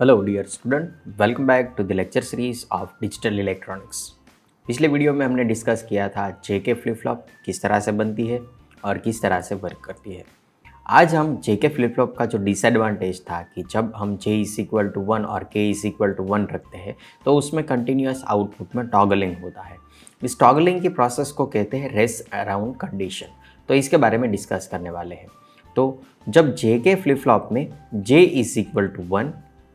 Hello dear student, welcome back to the lecture series of digital electronics. पिछले video में हमने discuss किया था जेके फ्लिप फ्लॉप किस तरह से बनती है और किस तरह से वर्क करती है। आज हम जेके फ्लिप फ्लॉप का जो डिसएडवांटेज था कि जब हम जे इज इक्वल टू 1 और के इज इक्वल टू 1 रखते हैं तो उसमें कंटिन्यूस आउटपुट में टॉगलिंग होता है। इस टॉगलिंग की प्रोसेस को कहते हैं रेस अराउंड कंडीशन। तो इसके बारे में डिस्कस करने वाले हैं। तो जब जेके फ्लिप फ्लॉप में जे इज इक्वल टू 1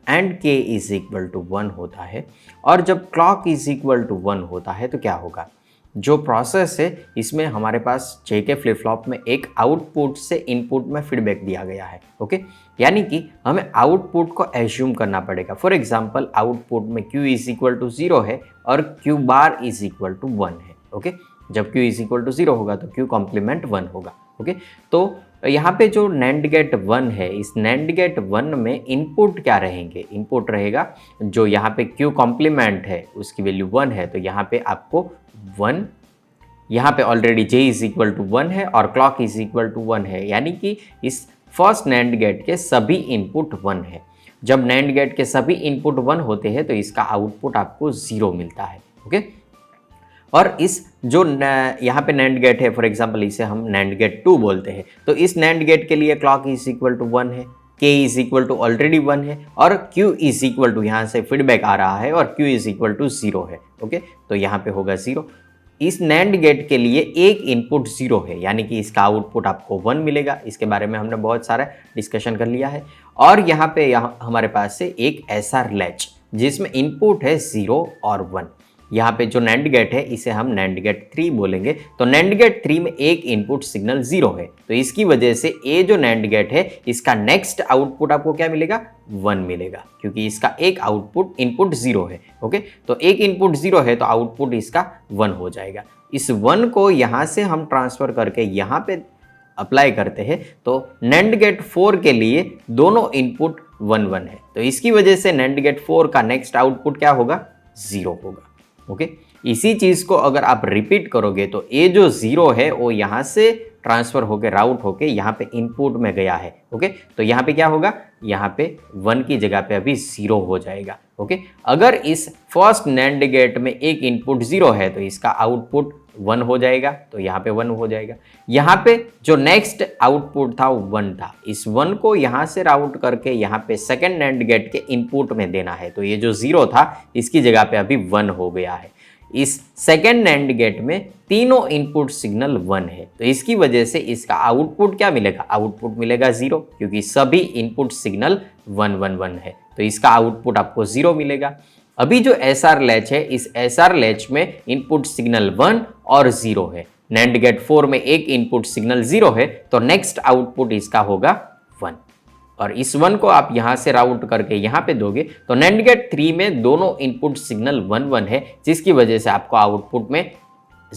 एंड के इज इक्वल टू 1 होता है और जब क्लॉक इज इक्वल टू 1 होता है तो क्या होगा। जो प्रोसेस है इसमें हमारे पास जेके फ्लिप फ्लॉप में एक आउटपुट से इनपुट में फीडबैक दिया गया है। ओके, यानी कि हमें आउटपुट को एज्यूम करना पड़ेगा। फॉर एग्जांपल आउटपुट में q इज इक्वल टू 0 है और q bar is equal to 1 है। ओके, जब q इज इक्वल टू 0 होगा तो q कॉम्प्लीमेंट 1 होगा। ओके, तो यहाँ पे जो नैंड गेट 1 है, इस नैंड गेट 1 में इनपुट क्या रहेंगे? इनपुट रहेगा जो यहाँ पे q कॉम्प्लीमेंट है उसकी वैल्यू 1 है, तो यहाँ पे आपको 1, यहाँ पे already j is equal to 1 है और क्लॉक इज इक्वल टू 1 है, यानी कि इस फर्स्ट नैंड गेट के सभी इनपुट 1 है। जब नैंड गेट के सभी इनपुट 1 होते हैं तो इसका आउटपुट आपको 0 मिलता है। ओके, और इस जो यहाँ पे नैंड गेट है, फॉर एग्जांपल इसे हम नैंड गेट 2 बोलते हैं, तो इस नैंड गेट के लिए क्लॉक इज इक्वल टू 1 है, k is equal to already 1 है और q इज इक्वल टू यहाँ से फीडबैक आ रहा है और q इज इक्वल टू 0 है। ओके, तो यहाँ पे होगा 0। इस नैंड गेट के लिए एक इनपुट 0 है, यानी कि इसका आउटपुट आपको 1 मिलेगा। इसके बारे में हमने बहुत सारा डिस्कशन कर लिया है। और यहाँ पे हमारे पास से एक SR लैच जिसमें इनपुट है 0 और 1। यहाँ पे जो नैंड गेट है इसे हम नैंड गेट 3 बोलेंगे। तो नैंड गेट 3 में एक इनपुट सिग्नल 0 है, तो इसकी वजह से ये जो नैंड गेट है इसका नेक्स्ट आउटपुट आपको क्या मिलेगा? 1 मिलेगा, क्योंकि इसका एक आउटपुट इनपुट 0 है। ओके, तो एक इनपुट 0 है तो आउटपुट इसका 1 हो जाएगा। इस 1 को यहाँ से हम ट्रांसफर करके यहाँ पे अप्लाई करते हैं तो नैंड गेट 4 के लिए दोनों इनपुट 1 1 है, तो इसकी वजह से नैंड गेट 4 का नेक्स्ट आउटपुट क्या होगा? 0 होगा। ओके, इसी चीज़ को अगर आप रिपीट करोगे तो ये जो 0 है वो यहाँ से ट्रांसफ़र होके राउट होके यहाँ पे इनपुट में गया है। ओके, तो यहाँ पे क्या होगा? यहाँ पे 1 की जगह पे अभी 0 हो जाएगा। ओके, अगर इस फर्स्ट नैंड गेट में एक इनपुट 0 है तो इसका आउटपुट 1 हो जाएगा, तो यहाँ पे 1 हो जाएगा। यहाँ पे जो नेक्स्ट आउटपुट था वो 1 था, इस 1 को यहाँ से राउट करके यहाँ पे सेकेंड नैंड गेट के इनपुट में देना है, तो ये जो 0 था इसकी जगह पे अभी 1 हो गया है। इस सेकेंड नैंड गेट में तीनों इनपुट सिग्नल 1 है, तो इसकी वजह से इसका आउटपुट क्या मिलेगा? आउटपुट मिलेगा 0, क्योंकि सभी इनपुट सिग्नल 1 1 1 है, तो इसका आउटपुट आपको 0 मिलेगा। अभी जो SR लैच है, इस SR लैच में इनपुट सिग्नल 1 और 0 है। नैंड गेट 4 में एक इनपुट सिग्नल 0 है, तो नेक्स्ट आउटपुट इसका होगा 1, और इस 1 को आप यहाँ से राउट करके यहाँ पे दोगे तो नैंड गेट 3 में दोनों इनपुट सिग्नल 1 1 है, जिसकी वजह से आपको आउटपुट में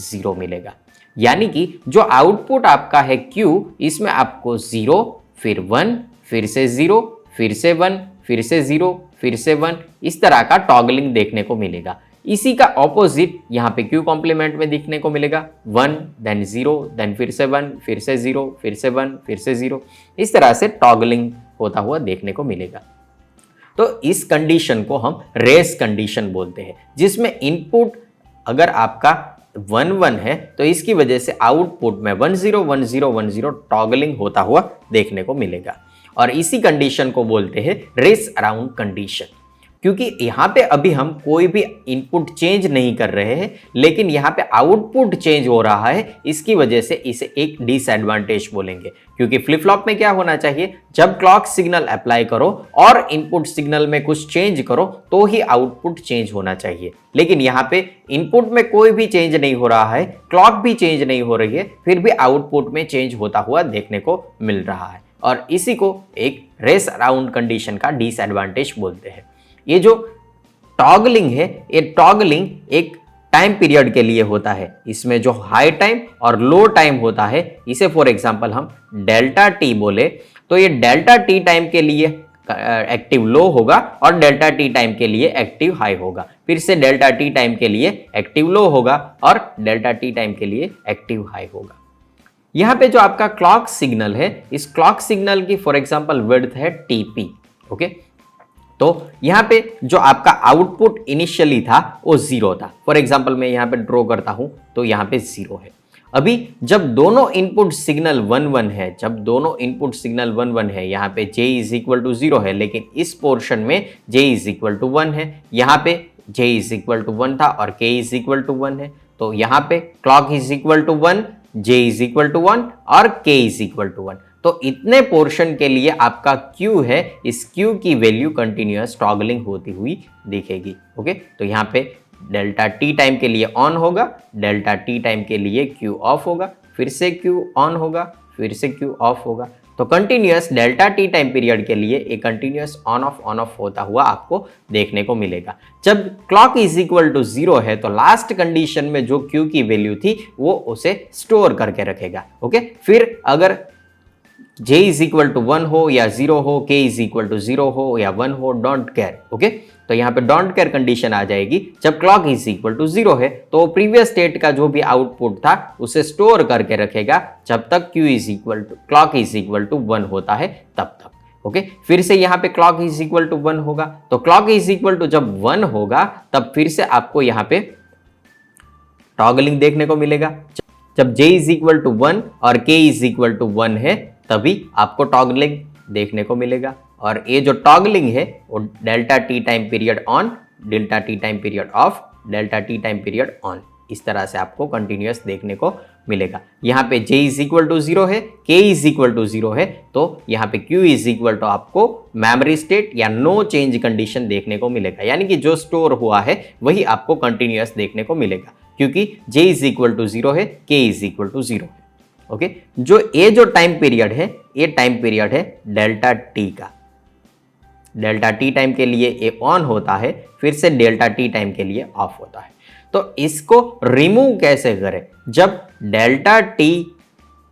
0 मिलेगा। यानी कि जो आउटपुट आपका है Q, इसमें आपको 0 फिर 1 फिर से 0 फिर से 1 फिर से 0 फिर से 1 इस तरह का टॉगलिंग देखने को मिलेगा। इसी का ऑपोजिट यहाँ पे Q कॉम्प्लीमेंट में देखने को मिलेगा, 1 देन 0 देन फिर से 1 फिर से 0 फिर से 1 फिर से 0, इस तरह से टॉगलिंग होता हुआ देखने को मिलेगा। तो इस कंडीशन को हम रेस कंडीशन बोलते हैं, जिसमें इनपुट अगर आपका 1 1 है तो इसकी वजह से आउटपुट में 1 0 1 0 1 0 टॉगलिंग होता हुआ देखने को मिलेगा, और इसी कंडीशन को बोलते हैं रेस अराउंड कंडीशन। क्योंकि यहाँ पे अभी हम कोई भी इनपुट चेंज नहीं कर रहे हैं, लेकिन यहाँ पे आउटपुट चेंज हो रहा है, इसकी वजह से इसे एक डिसएडवांटेज बोलेंगे। क्योंकि फ्लिप फ्लॉप में क्या होना चाहिए? जब क्लॉक सिग्नल अप्लाई करो और इनपुट सिग्नल में कुछ चेंज करो तो ही आउटपुट चेंज होना चाहिए, लेकिन यहाँ पे इनपुट में कोई भी चेंज नहीं हो रहा है, क्लॉक भी चेंज नहीं हो रही है, फिर भी आउटपुट में चेंज होता हुआ देखने को मिल रहा है, और इसी को एक रेस अराउंड कंडीशन का डिसएडवांटेज बोलते हैं। ये जो टॉगलिंग है, ये टॉगलिंग एक टाइम पीरियड के लिए होता है। इसमें जो हाई टाइम और लो टाइम होता है, इसे फॉर एग्जांपल हम डेल्टा टी बोले तो ये डेल्टा टी टाइम के लिए एक्टिव लो होगा और डेल्टा टी टाइम के लिए एक्टिव हाई होगा, फिर से डेल्टा टी टाइम के लिए एक्टिव लो होगा और डेल्टा टी टाइम के लिए एक्टिव हाई होगा। यहाँ पे जो आपका क्लॉक सिग्नल है, इस क्लॉक सिग्नल की फॉर एग्जांपल विड्थ है टीपी। ओके, तो यहाँ पे जो आपका आउटपुट इनिशियली था वो 0 था। फॉर एग्जाम्पल मैं यहाँ पे ड्रॉ करता हूँ तो यहाँ पे 0 है। अभी जब दोनों इनपुट सिग्नल 1 1 है, जब दोनों इनपुट सिग्नल 1 1 है, यहाँ पे j इज इक्वल टू 0 है, लेकिन इस पोर्शन में j इज इक्वल टू 1 है, यहाँ पे j इज इक्वल टू 1 था और k इज इक्वल टू 1 है। तो यहाँ पे clock is equal to 1, j is equal to 1 और k इज इक्वल टू 1। तो इतने पोर्शन के लिए आपका Q है, इस Q की वैल्यू कंटिन्यूअस टॉगलिंग होती हुई दिखेगी। ओके, तो यहाँ पे डेल्टा टी टाइम के लिए ऑन होगा, डेल्टा टी टाइम के लिए Q ऑफ होगा, फिर से Q ऑन होगा, फिर से Q ऑफ होगा। तो continuous delta T time period के लिए एक कंटिन्यूअस ऑन ऑफ होता हुआ आपको देखने को मिलेगा। जब क्लॉक इज इक्वल टू 0 है तो लास्ट कंडीशन में जो Q की वैल्यू थी वो उसे स्टोर करके रखेगा। ओके, फिर अगर j इज इक्वल टू 1 हो या 0 हो, k इज इक्वल टू 0 हो या 1 हो, डोंट केयर। ओके, तो यहाँ पे डोंट केयर कंडीशन आ जाएगी। जब क्लॉक इज इक्वल टू 0 है तो प्रीवियस स्टेट का जो भी आउटपुट था उसे स्टोर करके रखेगा जब तक क्लॉक इज इक्वल टू 1 होता है तब तक। ओके, फिर से यहाँ पे क्लॉक इज इक्वल टू 1 होगा, तो क्लॉक इज इक्वल टू जब 1 होगा तब फिर से आपको यहाँ पे टॉगलिंग देखने को मिलेगा। जब j इज इक्वल टू 1 और k इज इक्वल टू 1 है तभी आपको टॉगलिंग देखने को मिलेगा। और ये जो टॉगलिंग है वो delta T time period on, delta T time period of, delta T time period on, इस तरह से आपको कंटिन्यूअस देखने को मिलेगा। यहाँ पे j इज इक्वल टू 0 है, k इज इक्वल टू 0 है, तो यहाँ पे q इज इक्वल टू आपको मेमोरी स्टेट या नो चेंज कंडीशन देखने को मिलेगा, यानी कि जो स्टोर हुआ है वही आपको कंटिन्यूअस देखने को मिलेगा, क्योंकि j इज इक्वल टू 0 है, k इज इक्वल टू 0 है। ओके, जो टाइम पीरियड है ये टाइम पीरियड है डेल्टा टी का। डेल्टा टी टाइम के लिए ये ऑन होता है, फिर से डेल्टा टी टाइम के लिए ऑफ होता है। तो इसको रिमूव कैसे करें? जब डेल्टा टी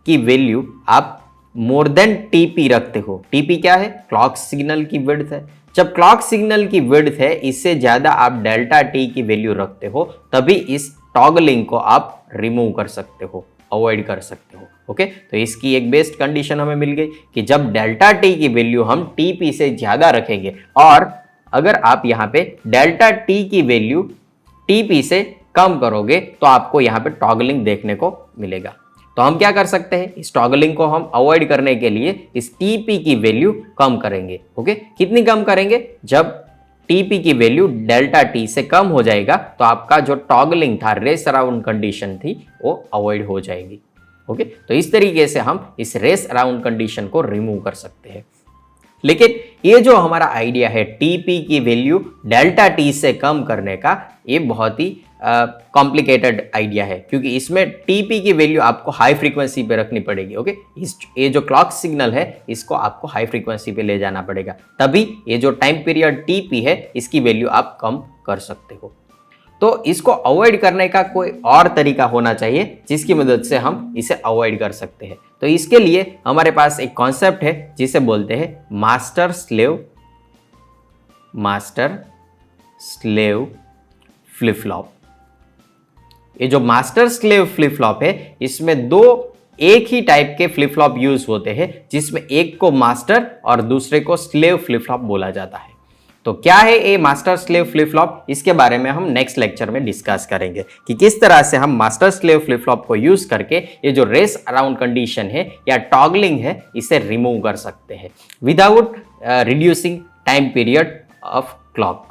की वैल्यू आप मोर देन टीपी रखते हो, टीपी क्या है? क्लॉक सिग्नल की विड्थ है। जब क्लॉक सिग्नल की विड्थ है इससे ज्यादा आप डेल्टा टी की वैल्यू रखते हो तभी इस टॉगलिंग को आप रिमूव कर सकते हो, अवॉइड कर सकते हो। ओके, तो इसकी एक बेस्ट कंडीशन हमें मिल गई कि जब डेल्टा टी की वैल्यू हम टीपी से ज्यादा रखेंगे और अगर आप यहाँ पे डेल्टा टी की वैल्यू टीपी से कम करोगे तो आपको यहाँ पे टॉगलिंग देखने को मिलेगा। तो हम क्या कर सकते हैं? इस टॉगलिंग को हम अवॉइड करने के लिए इस टीपी की वैल्यू कम करेंगे। ओके, कितनी कम करेंगे? जब टीपी की वैल्यू डेल्टा टी से कम हो जाएगा तो आपका जो टॉगलिंग था, रेस अराउंड कंडीशन थी, वो अवॉइड हो जाएगी। ओके, तो इस तरीके से हम इस रेस अराउंड कंडीशन को रिमूव कर सकते हैं। लेकिन ये जो हमारा आइडिया है टीपी की वैल्यू डेल्टा टी से कम करने का, ये बहुत ही कॉम्प्लिकेटेड आइडिया है, क्योंकि इसमें टीपी की वैल्यू आपको हाई फ्रीक्वेंसी पे रखनी पड़ेगी। ओके, ये जो क्लॉक सिग्नल है इसको आपको हाई फ्रीक्वेंसी पे ले जाना पड़ेगा, तभी ये जो टाइम पीरियड टीपी है इसकी वैल्यू आप कम कर सकते हो। तो इसको अवॉइड करने का कोई और तरीका होना चाहिए जिसकी मदद से हम इसे अवॉइड कर सकते हैं। तो इसके लिए हमारे पास एक कॉन्सेप्ट है जिसे बोलते हैं मास्टर स्लेव फ्लिप फ्लॉप। ये जो मास्टर स्लेव फ्लिप फ्लॉप है इसमें दो एक ही टाइप के फ्लिप फ्लॉप यूज होते हैं, जिसमें एक को मास्टर और दूसरे को स्लेव फ्लिप फ्लॉप बोला जाता है। तो क्या है ये मास्टर स्लेव फ्लिप फ्लॉप? इसके बारे में हम नेक्स्ट लेक्चर में डिस्कस करेंगे कि किस तरह से हम मास्टर स्लेव फ्लिप फ्लॉप को यूज करके ये जो रेस अराउंड कंडीशन है या टॉगलिंग है इसे रिमूव कर सकते हैं without reducing time period of clock.